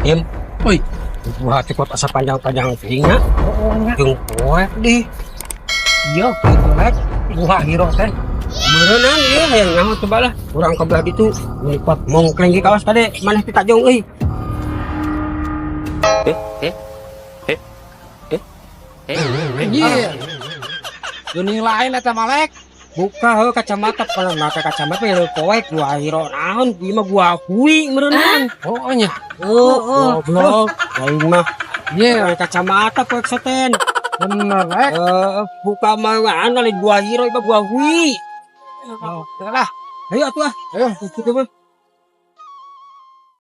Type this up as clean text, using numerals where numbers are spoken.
Im, Uy, buat cepat asa panjang-panjang tingnya. oo nya. Yung poek di. Iya, poek. Buah hero teh. Merenang iya yang nyaho coba lah. Kurang kebelah gitu. Melipat mongkleng di kawas tadi. Mana kita jauh euy. Iya. Geuning lain eta Malek. Buka heuh kacamata kalau make kacamata ya poek gua hiro naon ieu mah gua hui merenang. Oo nya. Oh, goblok. Aing mah Iya, kacamata poek soten. bener Lek. Buka mah lain gua hiro ieu mah gua hui. Oh, lah. Ayo atuh ah. Ayo. Itu mah.